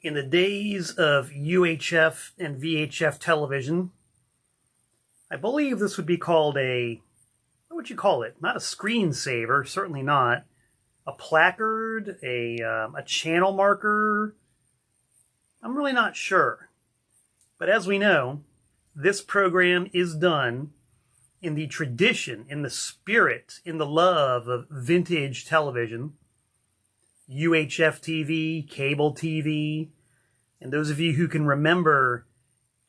In the days of UHF and VHF television, I believe this would be called what would you call it? Not a screensaver, certainly not. A placard, a channel marker. I'm really not sure. But as we know, this program is done in the tradition, in the spirit, in the love of vintage television. UHF TV, cable TV, and those of you who can remember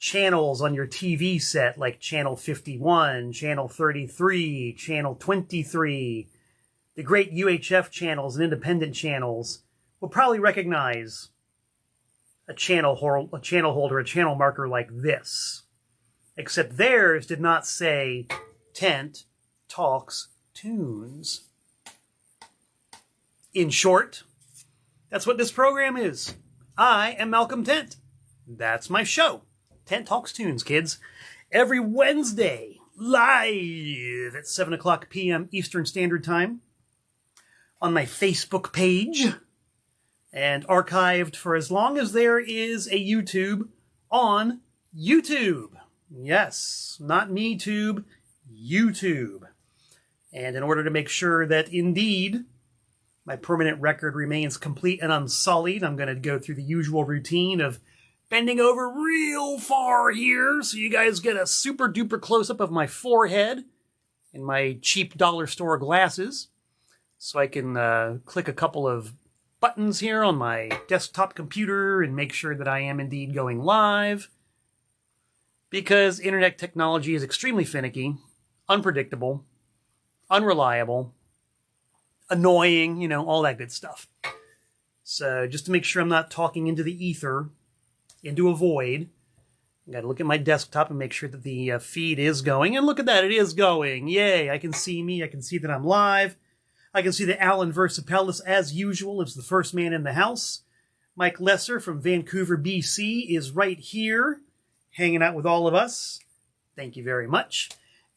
channels on your TV set like Channel 51, Channel 33, Channel 23, the great UHF channels and independent channels will probably recognize a channel holder, a channel marker like this. Except theirs did not say Tent Talks Tunes. In short, that's what this program is. I am Malcolm Tent. That's my show. Tent Talks Tunes, kids. Every Wednesday, live at 7 o'clock p.m. Eastern Standard Time on my Facebook page and archived for as long as there is a YouTube on YouTube. Yes, not MeTube, YouTube. And in order to make sure that indeed my permanent record remains complete and unsullied, I'm going to go through the usual routine of bending over real far here so you guys get a super duper close-up of my forehead and my cheap dollar store glasses so I can click a couple of buttons here on my desktop computer and make sure that I am indeed going live, because internet technology is extremely finicky, unpredictable, unreliable, annoying, all that good stuff. So just to make sure I'm not talking into the ether, into a void, I got to look at my desktop and make sure that the feed is going. And look at that, it is going. Yay, I can see me. I can see that I'm live. I can see that Alan Versapellis, as usual, is the first man in the house. Mike Lesser from Vancouver, BC, is right here, hanging out with all of us. Thank you very much.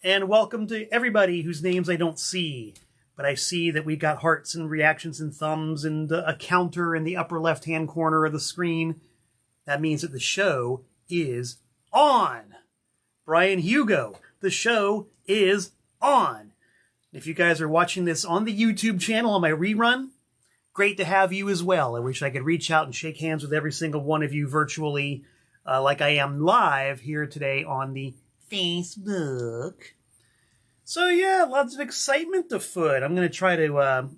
And welcome to everybody whose names I don't see. But I see that we've got hearts and reactions and thumbs and a counter in the upper left-hand corner of the screen. That means that the show is on. Brian Hugo, the show is on. If you guys are watching this on the YouTube channel on my rerun, great to have you as well. I wish I could reach out and shake hands with every single one of you virtually like I am live here today on the Facebook. So yeah, lots of excitement afoot. I'm going to try to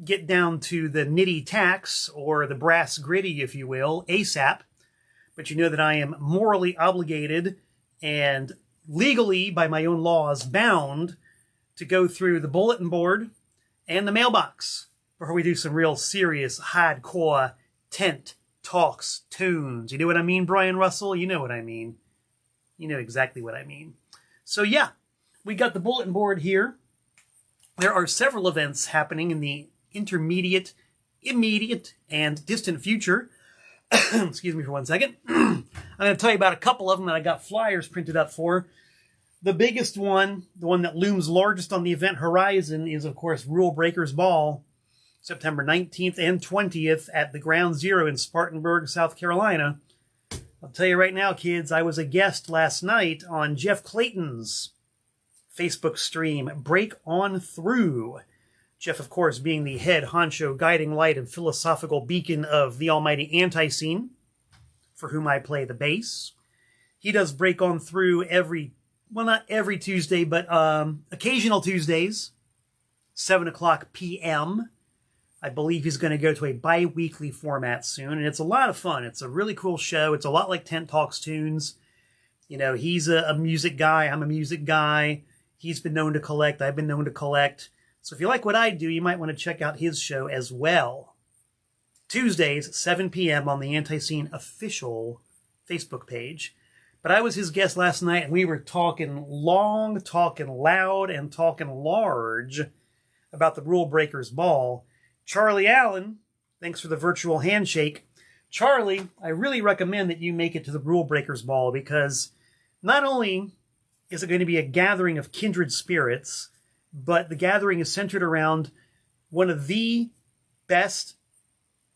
get down to the nitty tacks, or the brass gritty, if you will, ASAP. But you know that I am morally obligated and legally, by my own laws, bound to go through the bulletin board and the mailbox before we do some real serious, hardcore Tent Talks Tunes. You know what I mean, Brian Russell? You know what I mean. You know exactly what I mean. So yeah, we got the bulletin board here. There are several events happening in the intermediate, immediate, and distant future. Excuse me for 1 second. I'm going to tell you about a couple of them that I got flyers printed up for. The biggest one, the one that looms largest on the event horizon, is, of course, Rule Breakers Ball, September 19th and 20th at the Ground Zero in Spartanburg, South Carolina. I'll tell you right now, kids, I was a guest last night on Jeff Clayton's Facebook stream, Break On Through. Jeff, of course, being the head honcho, guiding light, and philosophical beacon of the almighty anti-scene, for whom I play the bass. He does Break On Through not every Tuesday, but occasional Tuesdays, 7 o'clock p.m. I believe he's going to go to a bi-weekly format soon, and it's a lot of fun. It's a really cool show. It's a lot like Tent Talks Tunes. He's a music guy. I'm a music guy. He's been known to collect. I've been known to collect. So if you like what I do, you might want to check out his show as well. Tuesdays, 7 p.m. on the Anti-Scene official Facebook page. But I was his guest last night, and we were talking long, talking loud, and talking large about the Rule Breakers Ball. Charlie Allen, thanks for the virtual handshake. Charlie, I really recommend that you make it to the Rule Breakers Ball, because not only is it going to be a gathering of kindred spirits, but the gathering is centered around one of the best,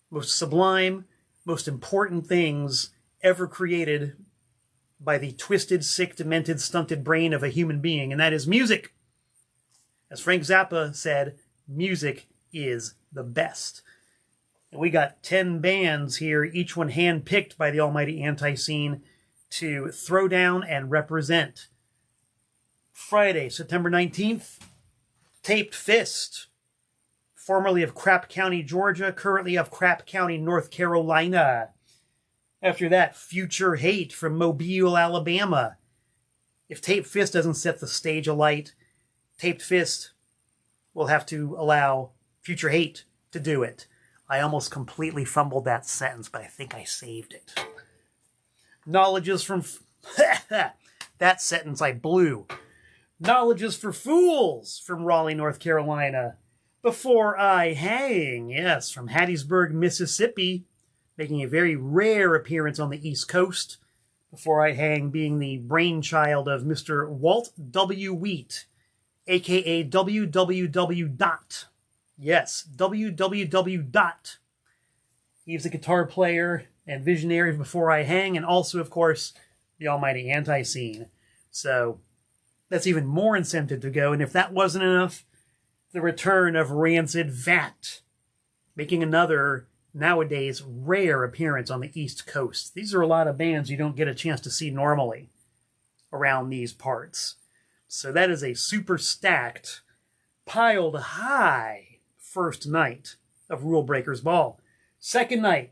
most sublime, most important things ever created by the twisted, sick, demented, stunted brain of a human being, and that is music. As Frank Zappa said, music is the best. And we got 10 bands here, each one hand-picked by the almighty Anti-Scene to throw down and represent. Friday, September 19th, Taped Fist, formerly of Crap County, Georgia, currently of Crap County, North Carolina. After that, Future Hate from Mobile, Alabama. If Taped Fist doesn't set the stage alight, Taped Fist will have to allow Future Hate to do it. I almost completely fumbled that sentence, but I think I saved it. Knowledge is from... that sentence I blew. Knowledge is for Fools from Raleigh, North Carolina. Before I Hang, yes, from Hattiesburg, Mississippi, making a very rare appearance on the East Coast. Before I Hang being the brainchild of Mr. Walt W. Wheat, a.k.a. WWW. Yes, WWW. He's the guitar player and visionary of Before I Hang, and also, of course, the almighty Anti-Scene. So that's even more incentive to go. And if that wasn't enough, the return of Rancid Vat, making another, nowadays, rare appearance on the East Coast. These are a lot of bands you don't get a chance to see normally around these parts. So that is a super stacked, piled high first night of Rule Breakers Ball. Second night,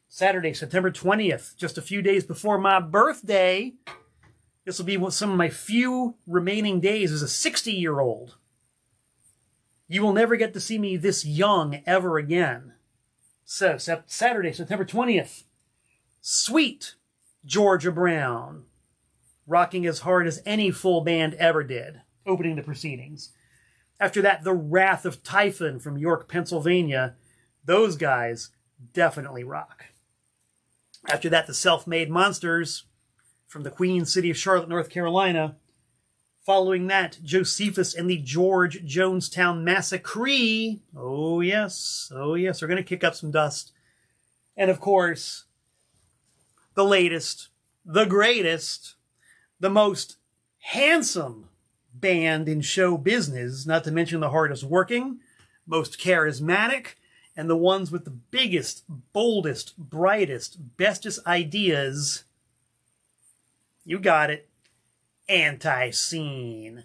Saturday, September 20th, just a few days before my birthday. This will be some of my few remaining days as a 60-year-old. You will never get to see me this young ever again. So, Saturday, September 20th, Sweet Georgia Brown, rocking as hard as any full band ever did, opening the proceedings. After that, The Wrath of Typhon from York, Pennsylvania. Those guys definitely rock. After that, the Self-Made Monsters from the Queen City of Charlotte, North Carolina. Following that, Josephus and the George Jonestown Massacre. Oh yes, they're going to kick up some dust. And of course, the latest, the greatest, the most handsome band in show business, not to mention the hardest working, most charismatic, and the ones with the biggest, boldest, brightest, bestest ideas. You got it. Anti-Scene.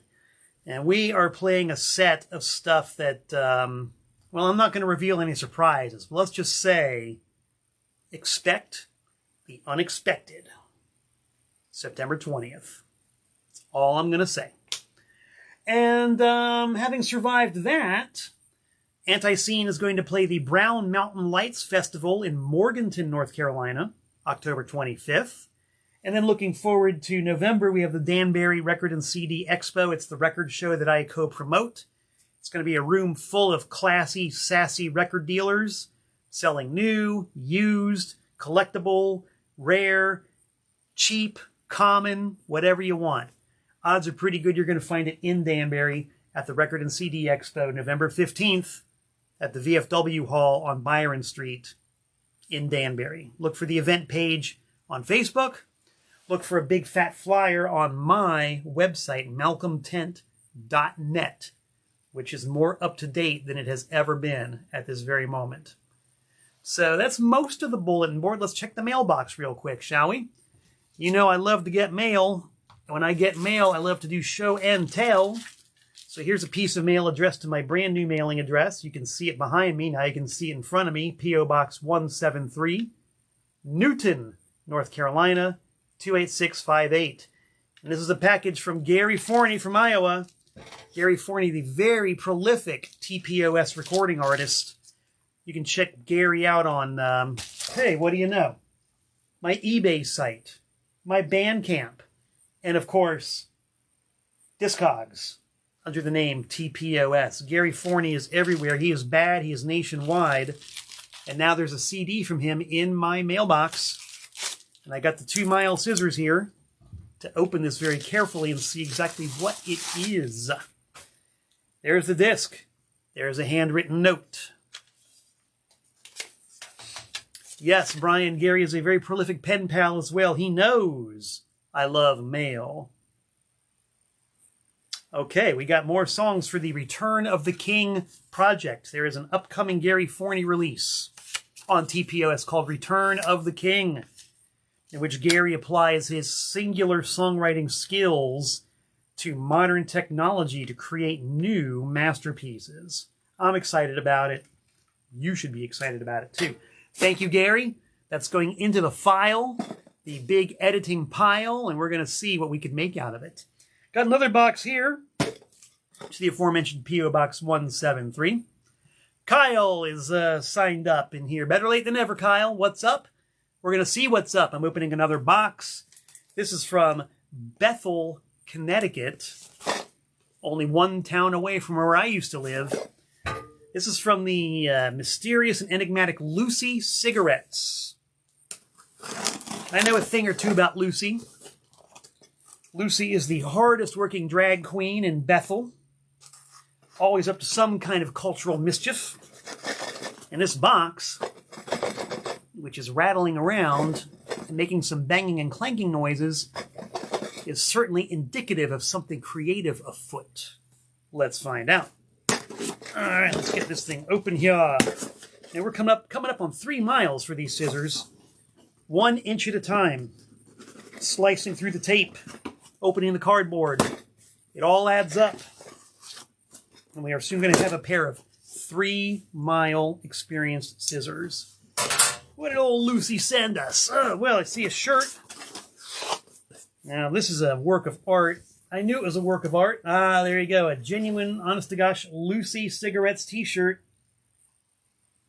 And we are playing a set of stuff that, well, I'm not going to reveal any surprises, but let's just say, expect the unexpected. September 20th. That's all I'm going to say. And having survived that, Anti-Scene is going to play the Brown Mountain Lights Festival in Morganton, North Carolina, October 25th. And then looking forward to November, we have the Danbury Record and CD Expo. It's the record show that I co-promote. It's going to be a room full of classy, sassy record dealers selling new, used, collectible, rare, cheap, common, whatever you want. Odds are pretty good you're going to find it in Danbury at the Record and CD Expo, November 15th at the VFW Hall on Byron Street in Danbury. Look for the event page on Facebook. Look for a big fat flyer on my website, malcolmtent.net, which is more up-to-date than it has ever been at this very moment. So that's most of the bulletin board. Let's check the mailbox real quick, shall we? You know I love to get mail. When I get mail, I love to do show and tell. So here's a piece of mail addressed to my brand new mailing address. You can see it behind me. Now you can see it in front of me. P.O. Box 173, Newton, North Carolina, 28658. And this is a package from Gary Forney from Iowa. Gary Forney, the very prolific TPOS recording artist. You can check Gary out on, hey, what do you know? My eBay site, my Bandcamp, and of course, Discogs under the name TPOS. Gary Forney is everywhere. He is bad. He is nationwide. And now there's a CD from him in my mailbox. And I got the 2-mile scissors here to open this very carefully and see exactly what it is. There's the disc. There's a handwritten note. Yes, Brian, Gary is a very prolific pen pal as well. He knows I love mail. Okay, we got more songs for the Return of the King project. There is an upcoming Gary Forney release on TPOS called Return of the King, in which Gary applies his singular songwriting skills to modern technology to create new masterpieces. I'm excited about it. You should be excited about it too. Thank you, Gary. That's going into the file, the big editing pile, and we're going to see what we could make out of it. Got another box here. It's the aforementioned P.O. Box 173. Kyle is signed up in here. Better late than never, Kyle. What's up? We're going to see what's up. I'm opening another box. This is from Bethel, Connecticut. Only one town away from where I used to live. This is from the mysterious and enigmatic Lucy cigarettes. I know a thing or two about Lucy. Lucy is the hardest working drag queen in Bethel. Always up to some kind of cultural mischief. And this box, which is rattling around and making some banging and clanking noises, is certainly indicative of something creative afoot. Let's find out. All right, let's get this thing open here. Now we're coming up on 3 miles for these scissors. 1 inch at a time. Slicing through the tape. Opening the cardboard. It all adds up. And we are soon going to have a pair of 3-mile experienced scissors. What did old Lucy send us? Well, I see a shirt. Now, this is a work of art. I knew it was a work of art. Ah, there you go. A genuine, honest-to-gosh Lucy Cigarettes t-shirt.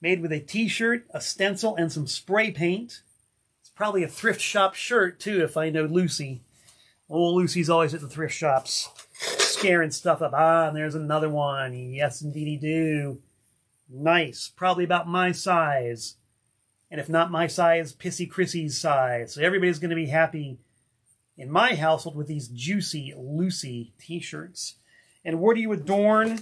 Made with a t-shirt, a stencil, and some spray paint. It's probably a thrift shop shirt, too, if I know Lucy. Old Lucy's always at the thrift shops, scaring stuff up. Ah, and there's another one. Yes, indeedy do. Nice. Probably about my size. And if not my size, Pissy Chrissy's size. So everybody's going to be happy in my household with these juicy Lucy t-shirts. And what do you adorn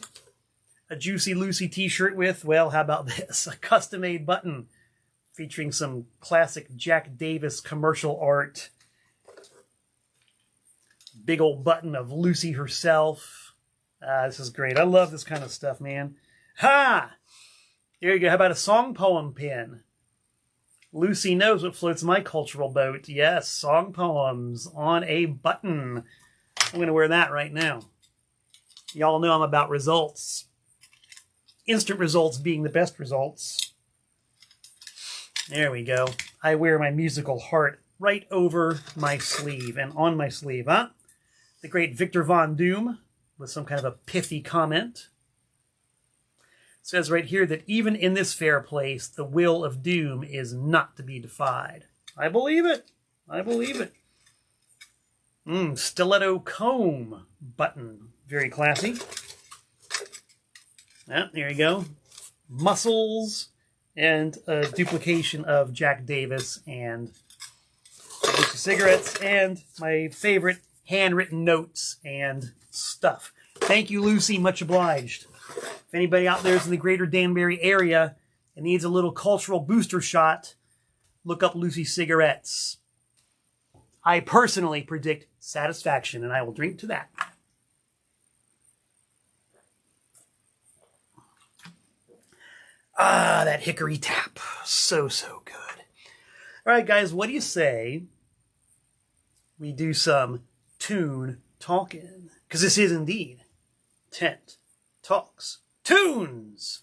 a Juicy Lucy t-shirt with? Well, how about this? A custom-made button featuring some classic Jack Davis commercial art. Big old button of Lucy herself. This is great. I love this kind of stuff, man. Ha! There you go. How about a song poem pin? Lucy knows what floats my cultural boat. Yes, song poems on a button. I'm going to wear that right now. Y'all know I'm about results. Instant results being the best results. There we go. I wear my musical heart right over my sleeve and on my sleeve, huh? The great Victor Von Doom with some kind of a pithy comment. It says right here that even in this fair place, the will of doom is not to be defied. I believe it. I believe it. Stiletto comb button. Very classy. Yeah, there you go. Muscles and a duplication of Jack Davis and Lucy cigarettes and my favorite handwritten notes and stuff. Thank you, Lucy. Much obliged. If anybody out there is in the greater Danbury area and needs a little cultural booster shot, look up Lucy cigarettes. I personally predict satisfaction, and I will drink to that. Ah, that hickory tap. So, so good. All right, guys, what do you say we do some tune talking? Because this is indeed Tent Talks Tunes.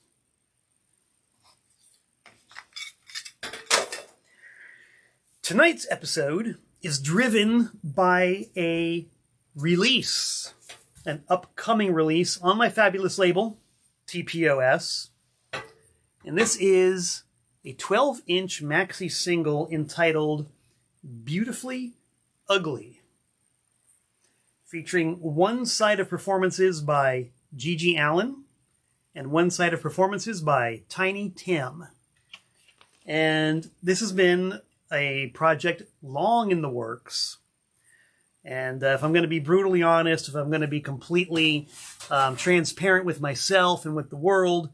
Tonight's episode is driven by a release, an upcoming release on my fabulous label, TPOS. And this is a 12-inch maxi single entitled Beautifully Ugly, featuring one side of performances by Gigi Allin and one side of performances by Tiny Tim. And this has been a project long in the works. And if I'm going to be brutally honest, if I'm going to be completely transparent with myself and with the world,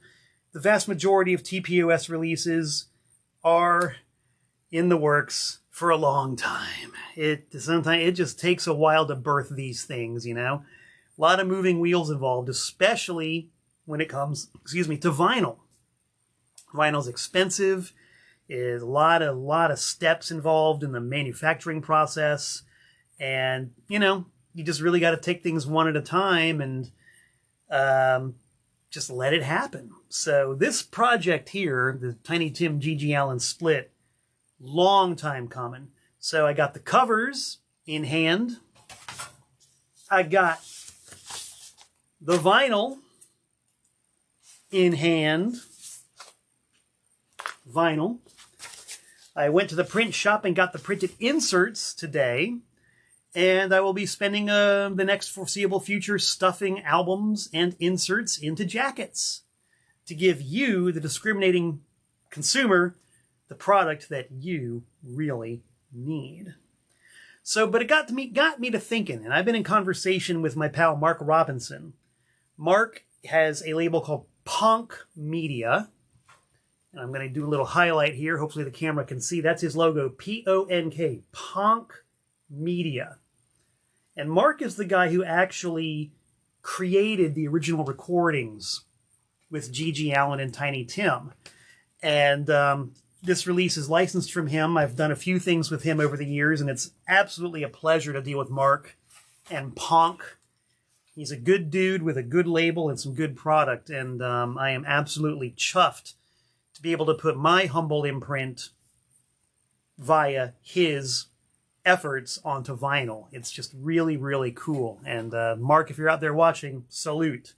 the vast majority of TPOS releases are in the works for a long time. Sometimes it just takes a while to birth these things, you know. A lot of moving wheels involved, especially when it comes, to vinyl. Vinyl's expensive. Is a lot of steps involved in the manufacturing process, and you know, you just really got to take things one at a time and just let it happen. So this project here, the Tiny Tim GG Allin split, long time coming. So I got the covers in hand. I got the vinyl in hand. Vinyl. I went to the print shop and got the printed inserts today, and I will be spending the next foreseeable future stuffing albums and inserts into jackets to give you, the discriminating consumer, the product that you really need. So, but it got me to thinking, and I've been in conversation with my pal Mark Robinson. Mark has a label called Ponk Media. And I'm going to do a little highlight here. Hopefully the camera can see. That's his logo, P-O-N-K, Ponk Media. And Mark is the guy who actually created the original recordings with GG Allin and Tiny Tim. And this release is licensed from him. I've done a few things with him over the years, and it's absolutely a pleasure to deal with Mark and Ponk. He's a good dude with a good label and some good product, and I am absolutely chuffed to be able to put my humble imprint via his efforts onto vinyl. It's just really, really cool. And Mark, if you're out there watching, salute.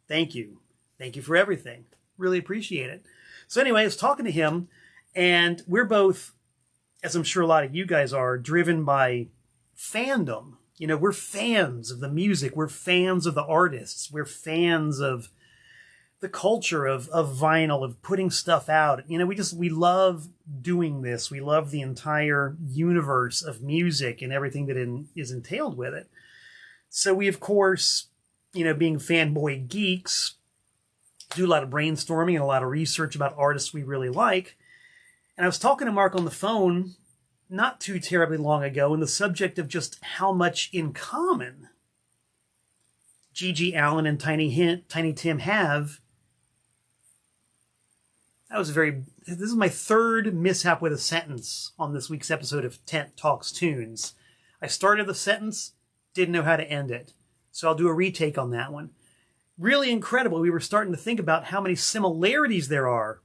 Thank you. Thank you for everything. Really appreciate it. So anyway, I was talking to him, and we're both, as I'm sure a lot of you guys are, driven by fandom. You know, we're fans of the music. We're fans of the artists. We're fans of the culture of vinyl, of putting stuff out. You know, we love doing this. We love the entire universe of music and everything that is entailed with it. So we, of course, you know, being fanboy geeks, do a lot of brainstorming and a lot of research about artists we really like. And I was talking to Mark on the phone not too terribly long ago, and the subject of just how much in common GG Allin and Tiny Tim have. This is my third mishap with a sentence on this week's episode of Tent Talks Tunes. I started the sentence, didn't know how to end it. So I'll do a retake on that one. Really incredible. We were starting to think about how many similarities there are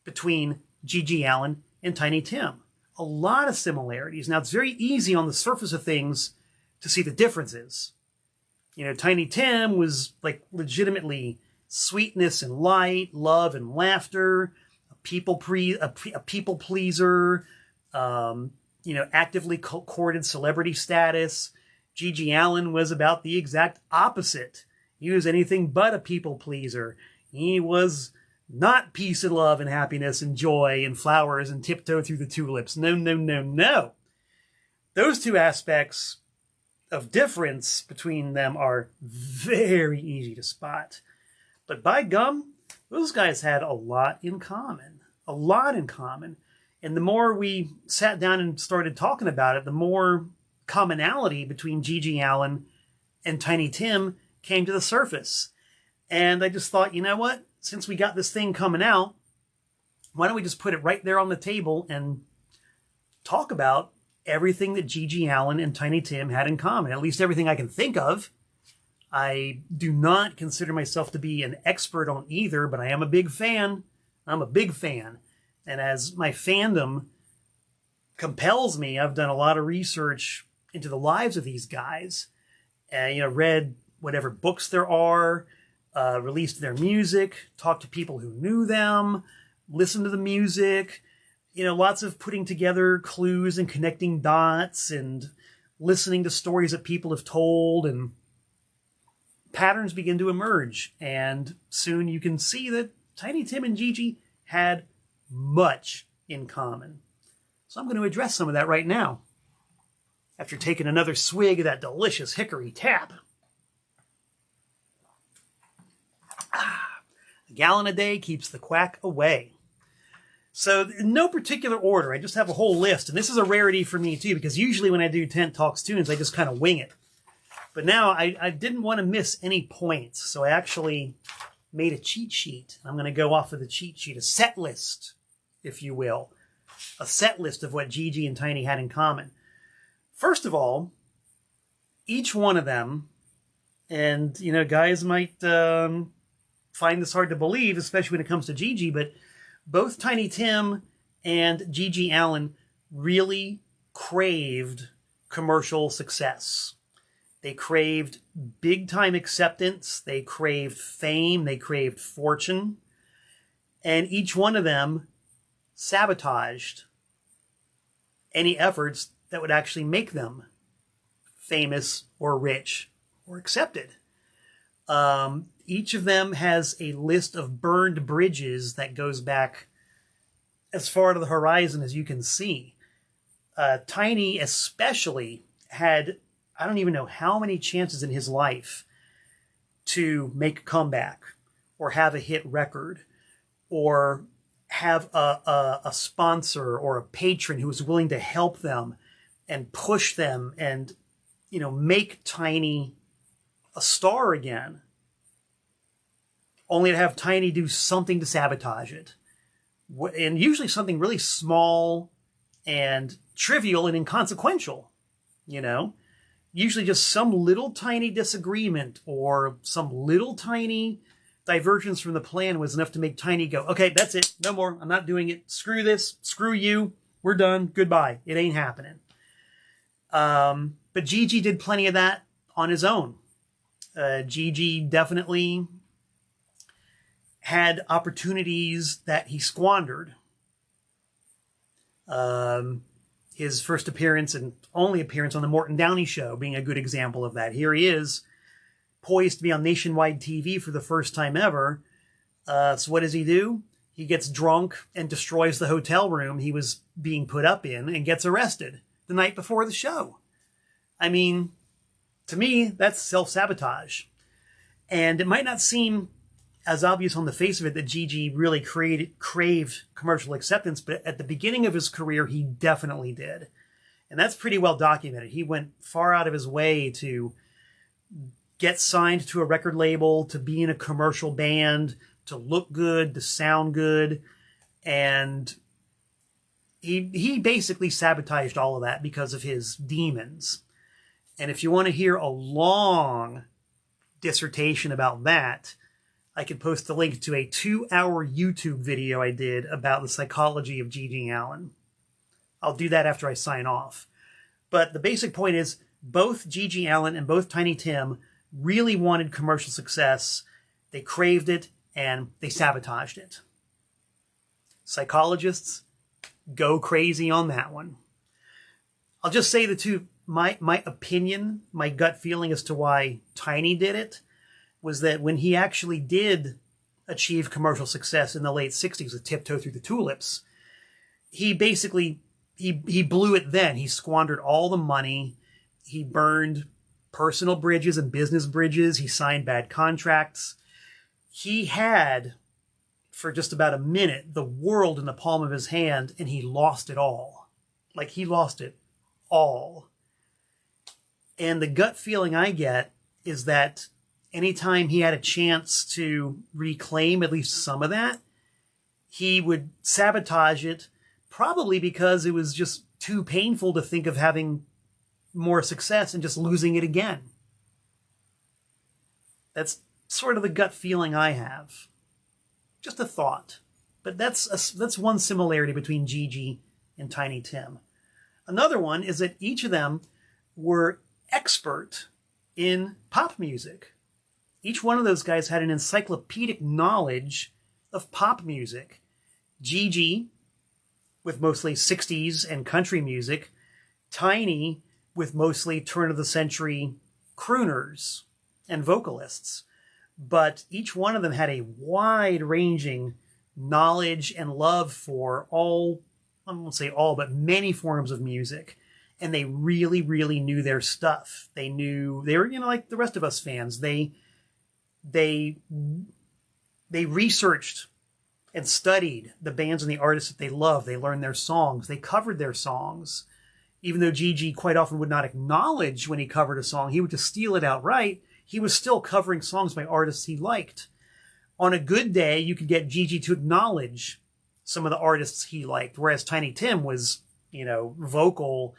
between GG Allin and Tiny Tim. A lot of similarities. Now, it's very easy on the surface of things to see the differences. You know, Tiny Tim was like legitimately sweetness and light, love and laughter, a people pleaser, you know, actively courted celebrity status. GG Allin was about the exact opposite. He was anything but a people pleaser. He was not peace and love and happiness and joy and flowers and tiptoe through the tulips. No, no, no, no. Those two aspects of difference between them are very easy to spot. But by gum, those guys had a lot in common. A lot in common. And the more we sat down and started talking about it, the more commonality between GG Allin and Tiny Tim came to the surface. And I just thought, you know what? Since we got this thing coming out, why don't we just put it right there on the table and talk about everything that GG Allin and Tiny Tim had in common, at least everything I can think of. I do not consider myself to be an expert on either, but I am a big fan. I'm a big fan. And as my fandom compels me, I've done a lot of research into the lives of these guys. You know, read whatever books there are, released their music, talked to people who knew them, listened to the music, you know, lots of putting together clues and connecting dots and listening to stories that people have told, and patterns begin to emerge. And soon you can see that Tiny Tim and GG had much in common. So I'm going to address some of that right now, after taking another swig of that delicious hickory tap. A gallon a day keeps the quack away. So in no particular order, I just have a whole list. And this is a rarity for me too, because usually when I do Tent Talks Tunes, I just kind of wing it. But now I didn't want to miss any points. So I actually made a cheat sheet. I'm going to go off of the cheat sheet, a set list, if you will. A set list of what Gigi and Tiny had in common. First of all, each one of them, and, you know, guys might find this hard to believe, especially when it comes to Gigi, but both Tiny Tim and Gigi Allin really craved commercial success. They craved big-time acceptance. They craved fame. They craved fortune. And each one of them sabotaged any efforts that would actually make them famous or rich or accepted. Each of them has a list of burned bridges that goes back as far to the horizon as you can see. Tiny especially had, I don't even know how many chances in his life to make a comeback or have a hit record or have a sponsor or a patron who was willing to help them and push them and, you know, make Tiny a star again, only to have Tiny do something to sabotage it. And usually something really small and trivial and inconsequential, you know? Usually just some little tiny disagreement or some little tiny divergence from the plan was enough to make Tiny go, okay, that's it. No more. I'm not doing it. Screw this. Screw you. We're done. Goodbye. It ain't happening. But Gigi did plenty of that on his own. Gigi definitely had opportunities that he squandered. His first appearance and only appearance on the Morton Downey Show being a good example of that. Here he is, poised to be on nationwide TV for the first time ever. So what does he do? He gets drunk and destroys the hotel room he was being put up in and gets arrested the night before the show. I mean, to me, that's self-sabotage. And it might not seem as obvious on the face of it that Gigi really craved commercial acceptance, but at the beginning of his career, he definitely did. And that's pretty well documented. He went far out of his way to get signed to a record label, to be in a commercial band, to look good, to sound good. And he basically sabotaged all of that because of his demons. And if you want to hear a long dissertation about that, I could post the link to a 2-hour YouTube video I did about the psychology of Gigi Allin. I'll do that after I sign off. But the basic point is both Gigi Allin and both Tiny Tim really wanted commercial success. They craved it and they sabotaged it. Psychologists, go crazy on that one. I'll just say my opinion, my gut feeling as to why Tiny did it was that when he actually did achieve commercial success in the late 60s with Tiptoe Through the Tulips, he basically, he blew it then. He squandered all the money. He burned personal bridges and business bridges. He signed bad contracts. He had, for just about a minute, the world in the palm of his hand, and he lost it all. Like, he lost it all. And the gut feeling I get is that anytime he had a chance to reclaim at least some of that, he would sabotage it, probably because it was just too painful to think of having more success and just losing it again. That's sort of the gut feeling I have. Just a thought. But that's one similarity between Gigi and Tiny Tim. Another one is that each of them were expert in pop music. Each one of those guys had an encyclopedic knowledge of pop music. Gigi, with mostly 60s and country music. Tiny, with mostly turn-of-the-century crooners and vocalists. But each one of them had a wide-ranging knowledge and love for all, I won't say all, but many forms of music. And they really, really knew their stuff. They were, you know, like the rest of us fans. They researched and studied the bands and the artists that they loved. They learned their songs. They covered their songs. Even though Gigi quite often would not acknowledge when he covered a song, he would just steal it outright. He was still covering songs by artists he liked. On a good day, you could get Gigi to acknowledge some of the artists he liked, whereas Tiny Tim was, vocal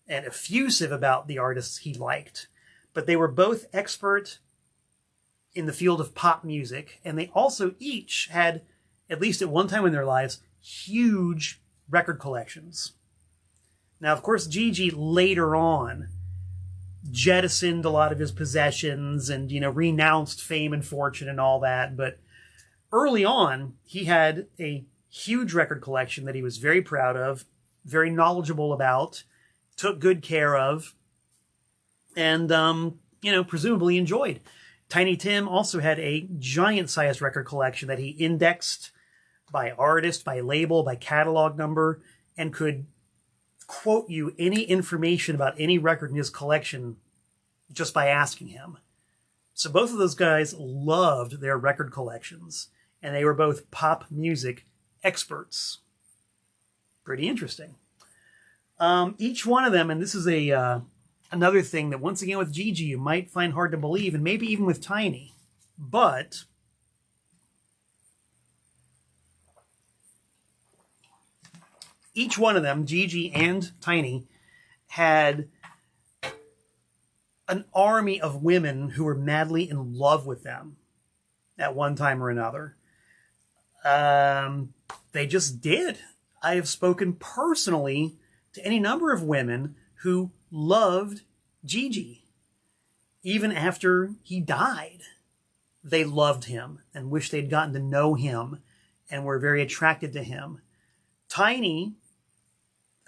and effusive about the artists he liked. But they were both expert in the field of pop music, and they also each had, at least at one time in their lives, huge record collections. Now, of course, Gigi later on jettisoned a lot of his possessions and, renounced fame and fortune and all that. But early on, he had a huge record collection that he was very proud of, very knowledgeable about, took good care of, and, presumably enjoyed. Tiny Tim also had a giant-sized record collection that he indexed by artist, by label, by catalog number, and could quote you any information about any record in his collection just by asking him. So both of those guys loved their record collections, and they were both pop music experts. Pretty interesting. Each one of them, and this is another thing that once again with Gigi you might find hard to believe, and maybe even with Tiny, but each one of them, Gigi and Tiny, had an army of women who were madly in love with them at one time or another. They just did. I have spoken personally to any number of women who loved Gigi. Even after he died, they loved him and wished they'd gotten to know him and were very attracted to him. Tiny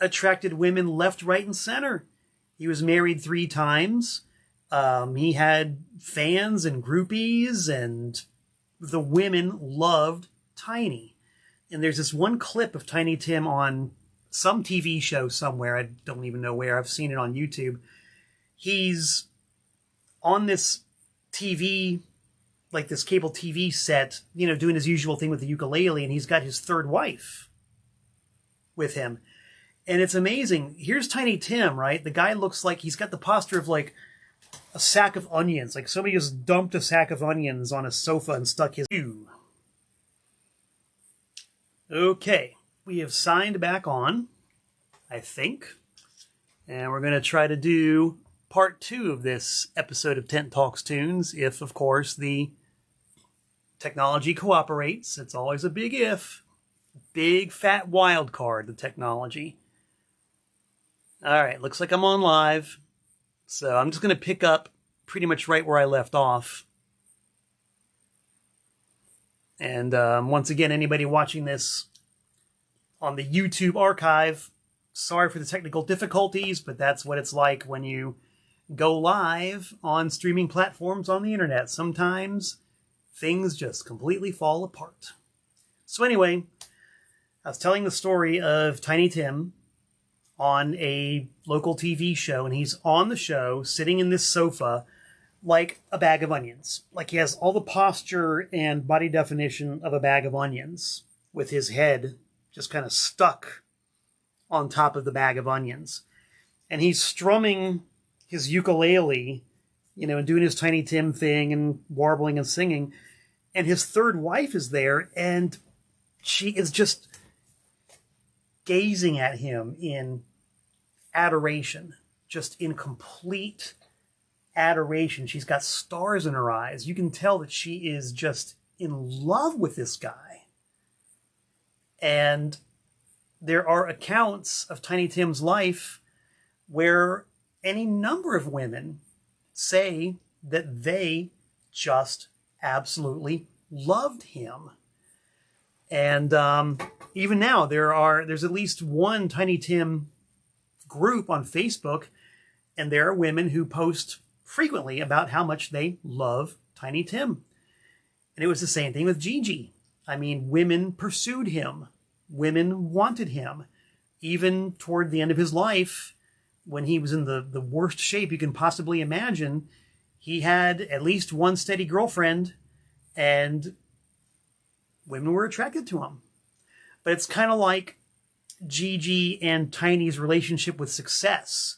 attracted women left, right, and center. He was married 3 times. He had fans and groupies, and the women loved Tiny. And there's this one clip of Tiny Tim on some TV show somewhere. I don't even know where. I've seen it on YouTube. He's on this TV, like this cable TV set, doing his usual thing with the ukulele, and he's got his 3rd wife with him. And it's amazing. Here's Tiny Tim, right? The guy looks like he's got the posture of like a sack of onions. Like somebody just dumped a sack of onions on a sofa and stuck his... Okay, we have signed back on, I think. And we're going to try to do part 2 of this episode of Tent Talks Tunes, if, of course, the technology cooperates. It's always a big if. Big, fat wild card, the technology. All right, looks like I'm on live. So I'm just going to pick up pretty much right where I left off. And once again, anybody watching this on the YouTube archive, sorry for the technical difficulties, but that's what it's like when you go live on streaming platforms on the internet. Sometimes things just completely fall apart. So anyway, I was telling the story of Tiny Tim on a local TV show, and he's on the show sitting in this sofa like a bag of onions. Like he has all the posture and body definition of a bag of onions, with his head just kind of stuck on top of the bag of onions. And he's strumming his ukulele, and doing his Tiny Tim thing and warbling and singing. And his 3rd wife is there, and she is just gazing at him in adoration, just in complete adoration. She's got stars in her eyes. You can tell that she is just in love with this guy. And there are accounts of Tiny Tim's life where any number of women say that they just absolutely loved him. And even now, there's at least one Tiny Tim group on Facebook, and there are women who post frequently about how much they love Tiny Tim. And it was the same thing with Gigi. I mean, women pursued him. Women wanted him. Even toward the end of his life, when he was in the worst shape you can possibly imagine, he had at least one steady girlfriend, and women were attracted to him. But it's kind of like Gigi and Tiny's relationship with success.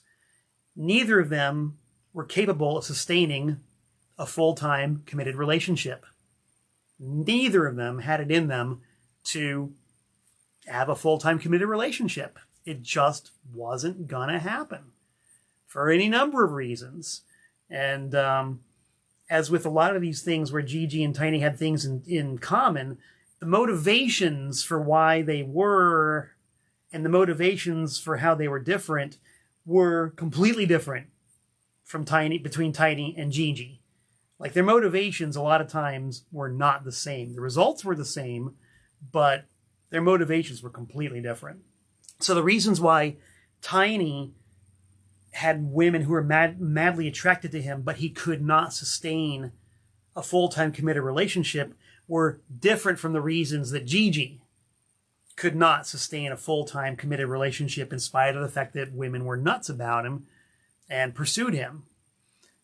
Neither of them were capable of sustaining a full-time committed relationship. Neither of them had it in them to have a full-time committed relationship. It just wasn't gonna happen for any number of reasons. And as with a lot of these things where Gigi and Tiny had things in common, the motivations for why they were and the motivations for how they were different were completely different between Tiny and Gigi. Like, their motivations a lot of times were not the same. The results were the same, but their motivations were completely different. So the reasons why Tiny had women who were madly attracted to him, but he could not sustain a full-time committed relationship, were different from the reasons that Gigi could not sustain a full-time committed relationship in spite of the fact that women were nuts about him and pursued him.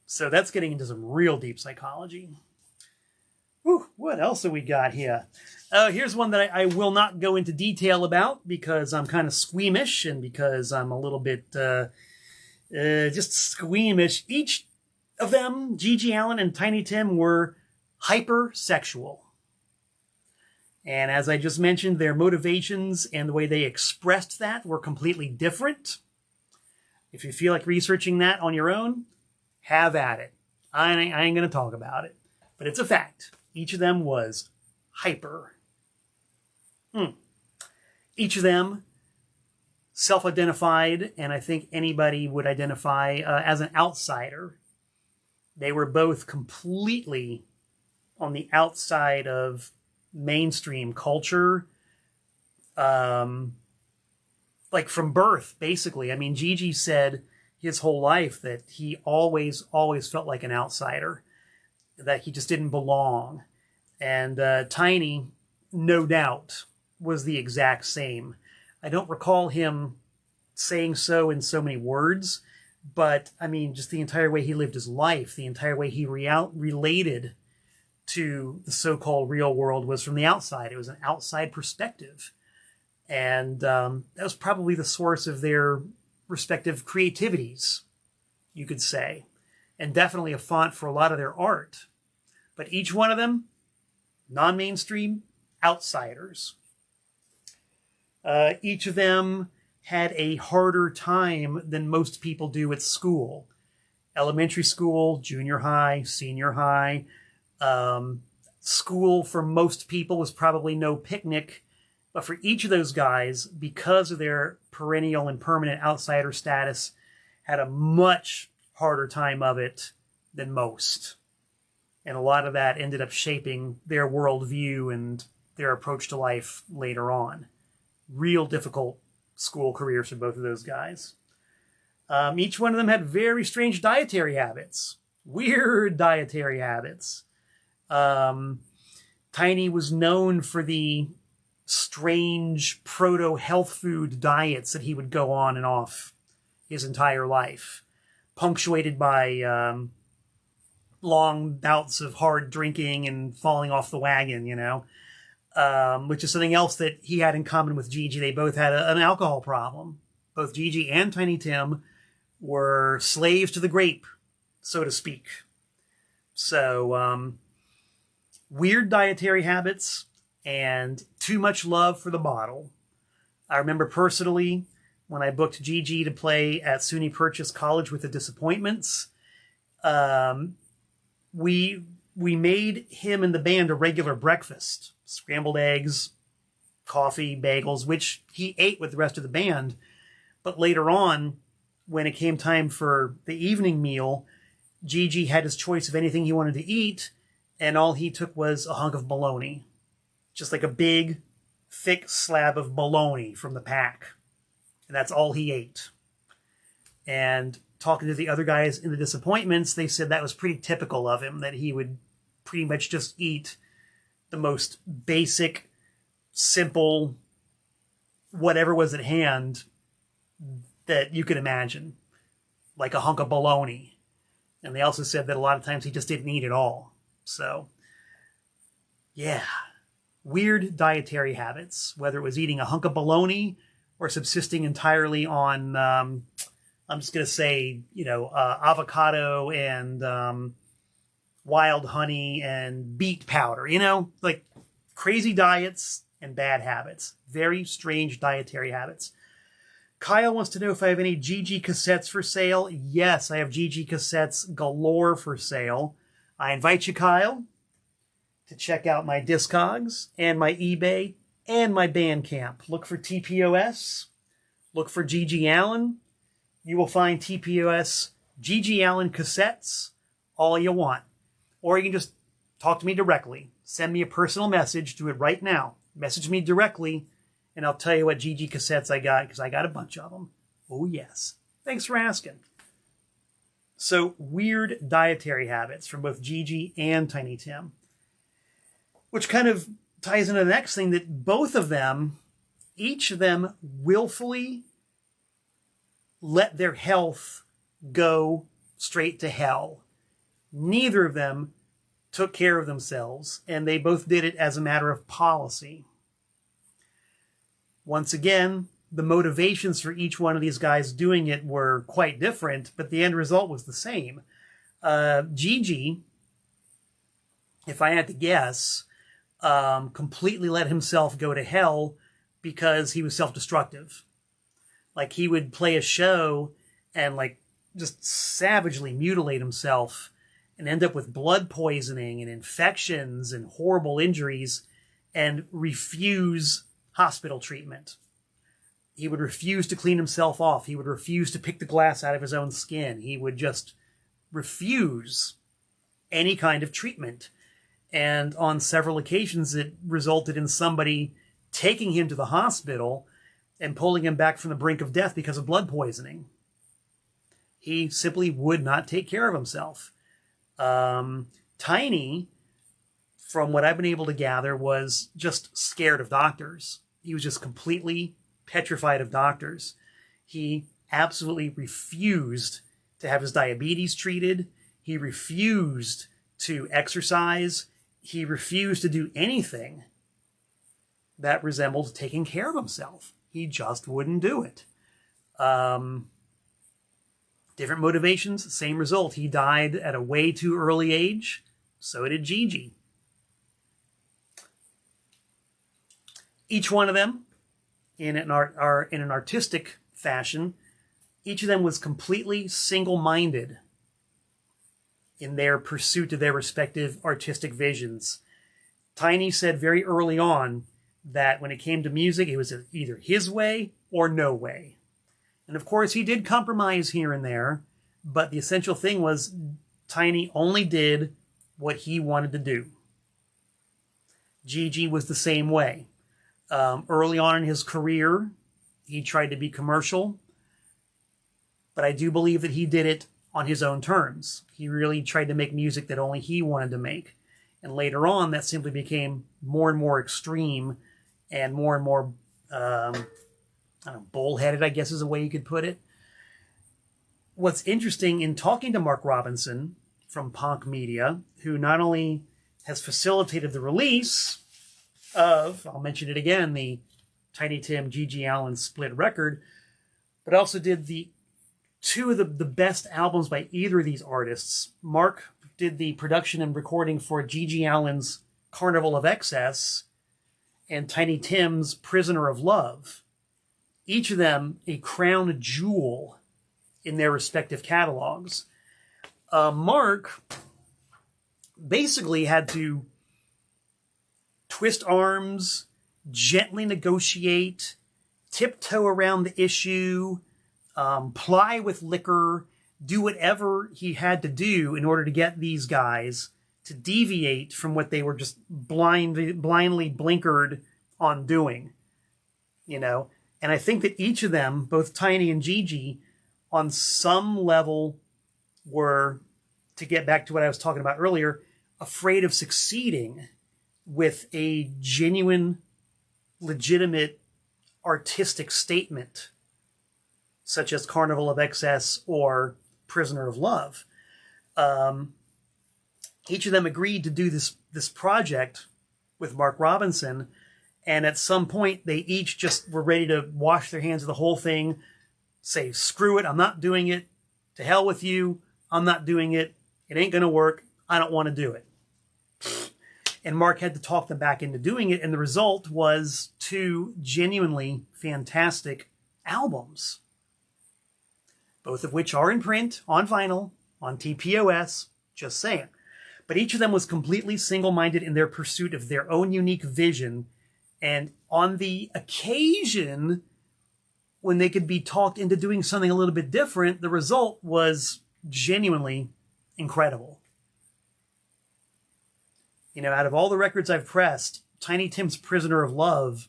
So that's getting into some real deep psychology. Whew, what else have we got here? Here's one that I will not go into detail about because I'm kind of squeamish and because I'm a little bit just squeamish. Each of them, Gigi Allin and Tiny Tim, were hypersexual. And as I just mentioned, their motivations and the way they expressed that were completely different. If you feel like researching that on your own, have at it. I ain't going to talk about it. But it's a fact. Each of them was hyper. Each of them self-identified, and I think anybody would identify as an outsider. They were both completely on the outside of mainstream culture, like from birth, basically. I mean, Gigi said his whole life that he always felt like an outsider, that he just didn't belong. And Tiny, no doubt, was the exact same. I don't recall him saying so in so many words, but I mean, just the entire way he lived his life, the entire way he related to the so-called real world was from the outside. It was an outside perspective. And that was probably the source of their respective creativities, you could say. And definitely a font for a lot of their art. But each one of them, non-mainstream, outsiders. Each of them had a harder time than most people do at school. Elementary school, junior high, senior high. School for most people was probably no picnic. But for each of those guys, because of their perennial and permanent outsider status, had a much harder time of it than most. And a lot of that ended up shaping their worldview and their approach to life later on. Real difficult school careers for both of those guys. Each one of them had very strange dietary habits. Weird dietary habits. Tiny was known for the strange proto-health food diets that he would go on and off his entire life, punctuated by long bouts of hard drinking and falling off the wagon, you know, which is something else that he had in common with Gigi. They both had an alcohol problem. Both Gigi and Tiny Tim were slaves to the grape, so to speak. So, weird dietary habits and too much love for the bottle. I remember personally when I booked Gigi to play at SUNY Purchase College with the Disappointments, we made him and the band a regular breakfast. Scrambled eggs, coffee, bagels, which he ate with the rest of the band. But later on, when it came time for the evening meal, Gigi had his choice of anything he wanted to eat, and all he took was a hunk of bologna. Just like a big, thick slab of bologna from the pack. And that's all he ate. And talking to the other guys in the Disappointments, they said that was pretty typical of him, that he would pretty much just eat the most basic, simple, whatever was at hand that you could imagine. Like a hunk of bologna. And they also said that a lot of times he just didn't eat at all. So, yeah. weird dietary habits, whether it was eating a hunk of bologna or subsisting entirely on, I'm just going to say, avocado and wild honey and beet powder, like crazy diets and bad habits. Very strange dietary habits. Kyle wants to know if I have any GG cassettes for sale. Yes, I have GG cassettes galore for sale. I invite you, Kyle, to check out my Discogs and my eBay and my Bandcamp. Look for TPOS. Look for GG Allin. You will find TPOS GG Allin cassettes all you want. Or you can just talk to me directly. Send me a personal message. Do it right now. Message me directly, and I'll tell you what GG cassettes I got, because I got a bunch of them. Oh, yes. Thanks for asking. So, weird dietary habits from both GG and Tiny Tim. Which kind of ties into the next thing, that both of them, each of them willfully let their health go straight to hell. Neither of them took care of themselves, and they both did it as a matter of policy. Once again, the motivations for each one of these guys doing it were quite different, but the end result was the same. Gigi, if I had to guess, completely let himself go to hell because he was self-destructive. Like, he would play a show and, like, just savagely mutilate himself and end up with blood poisoning and infections and horrible injuries and refuse hospital treatment. He would refuse to clean himself off. He would refuse to pick the glass out of his own skin. He would just refuse any kind of treatment. And on several occasions, it resulted in somebody taking him to the hospital and pulling him back from the brink of death because of blood poisoning. He simply would not take care of himself. Tiny, from what I've been able to gather, was just scared of doctors. He was just completely petrified of doctors. He absolutely refused to have his diabetes treated. He refused to exercise. He refused to do anything that resembled taking care of himself. He just wouldn't do it. Different motivations, same result. He died at a way too early age. So did Gigi. Each one of them, in an artistic fashion, each of them was completely single-minded in their pursuit of their respective artistic visions. Tiny said very early on that when it came to music, it was either his way or no way. And of course, he did compromise here and there, but the essential thing was Tiny only did what he wanted to do. Gigi was the same way. Early on in his career, he tried to be commercial, but I do believe that he did it on his own terms. He really tried to make music that only he wanted to make. And later on, that simply became more and more extreme and more bullheaded, I guess is a way you could put it. What's interesting in talking to Mark Robinson from Ponk Media, who not only has facilitated the release of, I'll mention it again, the Tiny Tim GG Allin split record, but also did the two of the best albums by either of these artists. Mark did the production and recording for GG Allin's Carnival of Excess and Tiny Tim's Prisoner of Love. Each of them a crown jewel in their respective catalogs. Mark basically had to twist arms, gently negotiate, tiptoe around the issue, ply with liquor, do whatever he had to do in order to get these guys to deviate from what they were just blindly blinkered on doing, And I think that each of them, both Tiny and Gigi, on some level were, to get back to what I was talking about earlier, afraid of succeeding with a genuine, legitimate, artistic statement, such as Carnival of Excess or Prisoner of Love. Each of them agreed to do this project with Mark Robinson. And at some point, they each just were ready to wash their hands of the whole thing, say, screw it, I'm not doing it. To hell with you. I'm not doing it. It ain't going to work. I don't want to do it. And Mark had to talk them back into doing it. And the result was 2 genuinely fantastic albums, both of which are in print, on vinyl, on TPOS, just saying. But each of them was completely single-minded in their pursuit of their own unique vision. And on the occasion when they could be talked into doing something a little bit different, the result was genuinely incredible. You know, out of all the records I've pressed, Tiny Tim's Prisoner of Love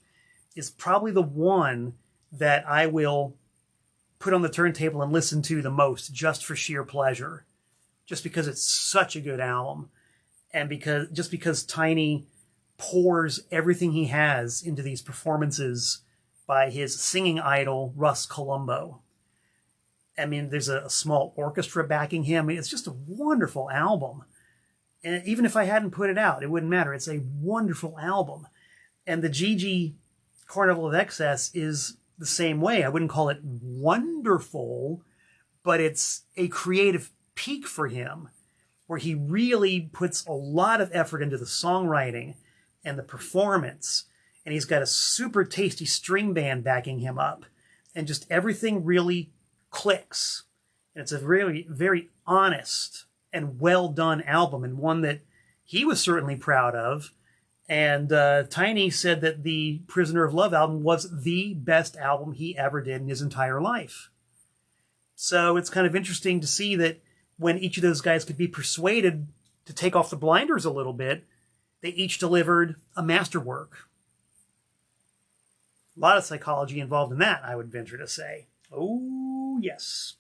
is probably the one that I will put on the turntable and listen to the most, just for sheer pleasure. Just because it's such a good album. And because Tiny pours everything he has into these performances by his singing idol, Russ Columbo. I mean, there's a small orchestra backing him. I mean, it's just a wonderful album. And even if I hadn't put it out, it wouldn't matter. It's a wonderful album. And the Gigi Carnival of Excess is the same way. I wouldn't call it wonderful, but it's a creative peak for him, where he really puts a lot of effort into the songwriting and the performance. And he's got a super tasty string band backing him up. And just everything really clicks. And it's a really, very honest and well done album, and one that he was certainly proud of. And Tiny said that the Prisoner of Love album was the best album he ever did in his entire life. So it's kind of interesting to see that when each of those guys could be persuaded to take off the blinders a little bit, they each delivered a masterwork. A lot of psychology involved in that, I would venture to say. Oh, yes.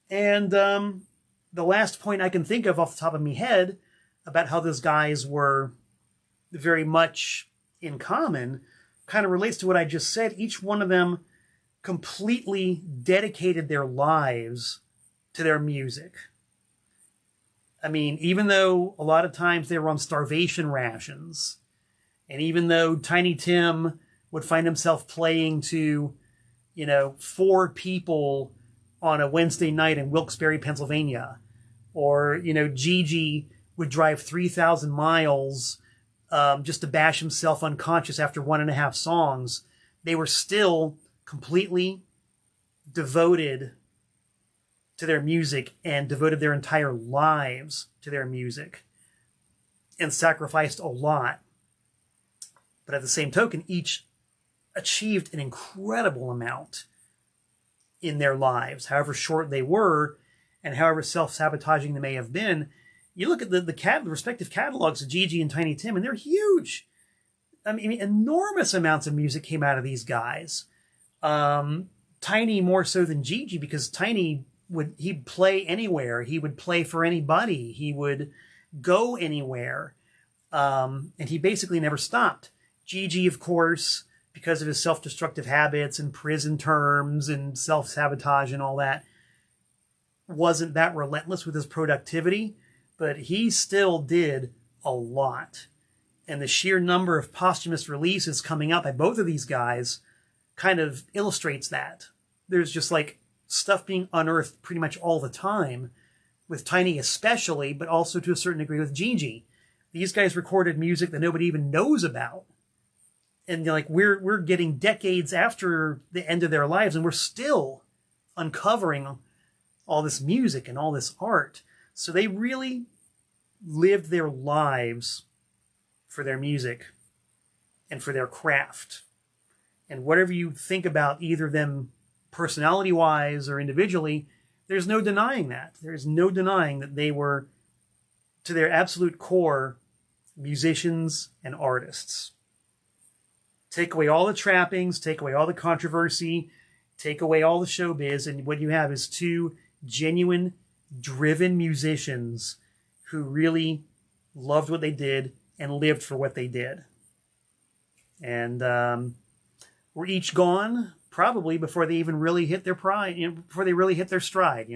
And the last point I can think of off the top of my head about how those guys were very much in common kind of relates to what I just said. Each one of them completely dedicated their lives to their music. I mean, even though a lot of times they were on starvation rations, and even though Tiny Tim would find himself playing to, 4 people on a Wednesday night in Wilkes-Barre, Pennsylvania, or, Gigi would drive 3,000 miles just to bash himself unconscious after 1.5 songs, they were still completely devoted to their music and devoted their entire lives to their music and sacrificed a lot. But at the same token, each achieved an incredible amount in their lives, however short they were and however self-sabotaging they may have been. You look at the respective catalogs of Gigi and Tiny Tim, and they're huge. I mean, enormous amounts of music came out of these guys. Tiny more so than Gigi, because Tiny he'd play anywhere. He would play for anybody. He would go anywhere. And he basically never stopped. Gigi, of course, because of his self-destructive habits and prison terms and self-sabotage and all that, wasn't that relentless with his productivity, but he still did a lot. And the sheer number of posthumous releases coming out by both of these guys kind of illustrates that. There's just like stuff being unearthed pretty much all the time, with Tiny especially, but also to a certain degree with Gigi. These guys recorded music that nobody even knows about. And we're getting decades after the end of their lives, and we're still uncovering all this music and all this art. So they really lived their lives for their music and for their craft. And whatever you think about either of them personality-wise or individually, there's no denying that. There's no denying that they were, to their absolute core, musicians and artists. Take away all the trappings, take away all the controversy, take away all the showbiz, and what you have is 2 genuine, driven musicians who really loved what they did and lived for what they did. And were each gone probably before they even really hit their pride, before they really hit their stride,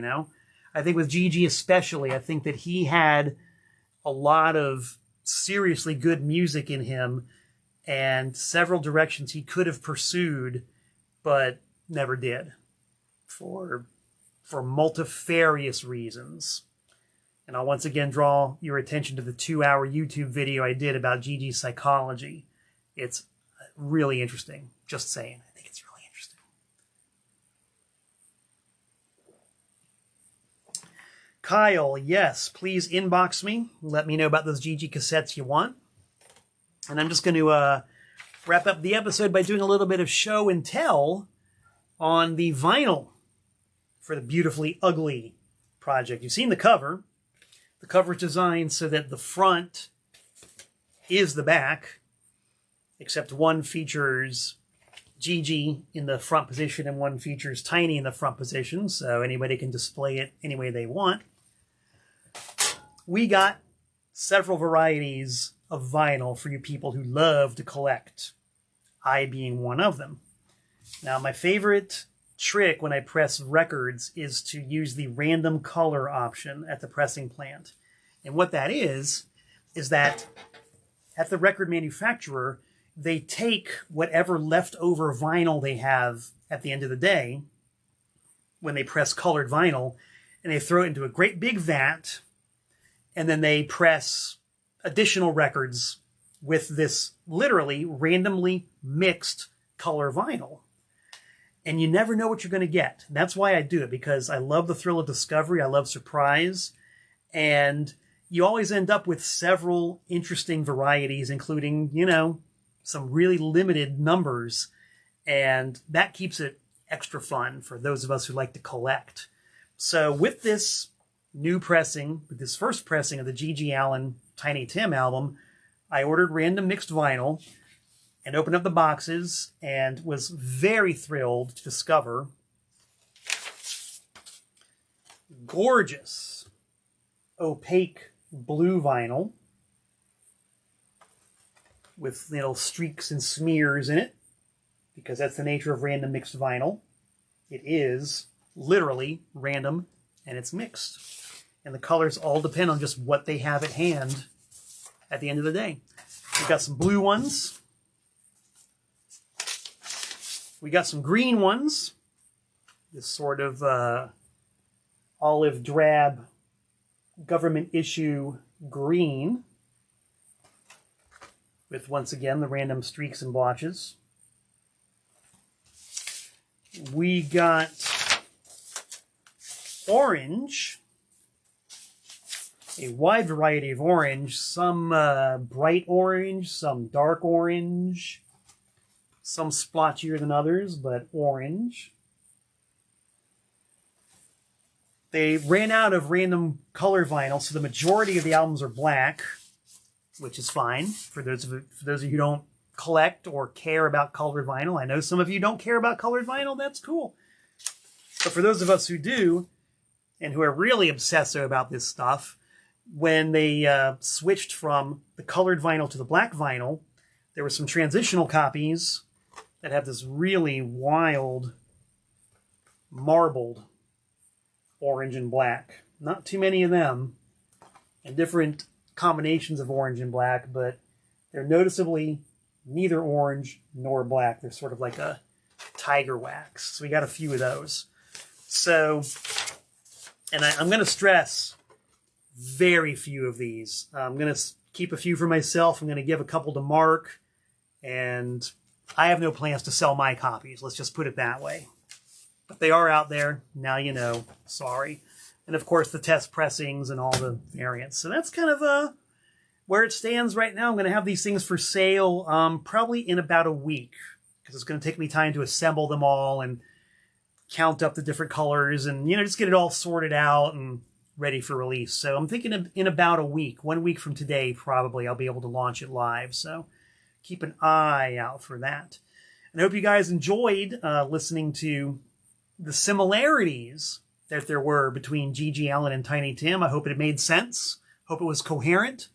I think with Gigi especially, I think that he had a lot of seriously good music in him and several directions he could have pursued, but never did for multifarious reasons. And I'll once again draw your attention to the 2-hour YouTube video I did about Gigi's psychology. It's really interesting. Just saying. I think it's really interesting. Kyle, yes, please inbox me. Let me know about those Gigi cassettes you want. And I'm just going to wrap up the episode by doing a little bit of show and tell on the vinyl for the Beautifully Ugly project. You've seen the cover. The cover is designed so that the front is the back, except one features Gigi in the front position and one features Tiny in the front position, so anybody can display it any way they want. We got several varieties of vinyl for you people who love to collect, I being one of them. Now, my favorite trick when I press records is to use the random color option at the pressing plant. And what that is that at the record manufacturer, they take whatever leftover vinyl they have at the end of the day when they press colored vinyl, and they throw it into a great big vat, and then they press additional records with this literally randomly mixed color vinyl. And you never know what you're going to get. And that's why I do it, because I love the thrill of discovery. I love surprise. And you always end up with several interesting varieties, including, you know, some really limited numbers. And that keeps it extra fun for those of us who like to collect. So with this new pressing, with this first pressing of the Gigi Allin Tiny Tim album, I ordered random mixed vinyl and opened up the boxes and was very thrilled to discover gorgeous opaque blue vinyl with little streaks and smears in it, because that's the nature of random mixed vinyl. It is literally random and it's mixed. And the colors all depend on just what they have at hand at the end of the day. We've got some blue ones. We got some green ones. This sort of olive drab government issue green, with once again the random streaks and blotches. We got orange, a wide variety of orange, some bright orange, some dark orange, some splotchier than others, but orange. They ran out of random color vinyl, so the majority of the albums are black, which is fine for those of you who don't collect or care about colored vinyl. I know some of you don't care about colored vinyl. That's cool. But for those of us who do, and who are really obsessive about this stuff, when they switched from the colored vinyl to the black vinyl, there were some transitional copies that have this really wild marbled orange and black. Not too many of them, and different combinations of orange and black, but they're noticeably neither orange nor black. They're sort of like a tiger wax. So we got a few of those. So, and I'm going to stress very few of these. I'm going to keep a few for myself. I'm going to give a couple to Mark, and I have no plans to sell my copies. Let's just put it that way. But they are out there. Now you know. Sorry. And of course the test pressings and all the variants. So that's kind of where it stands right now. I'm going to have these things for sale probably in about a week, because it's going to take me time to assemble them all and count up the different colors and, you know, just get it all sorted out and ready for release. So I'm thinking of in about a week, 1 week from today, probably I'll be able to launch it live. So keep an eye out for that. And I hope you guys enjoyed listening to the similarities that there were between Gigi Allin and Tiny Tim. I hope it made sense. Hope it was coherent.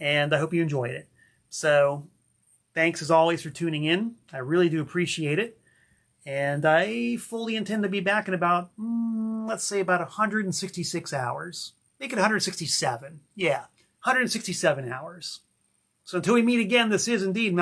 And I hope you enjoyed it. So thanks as always for tuning in. I really do appreciate it. And I fully intend to be back in about, let's say about 166 hours. Make it 167. Yeah, 167 hours. So until we meet again, this is indeed Malcolm.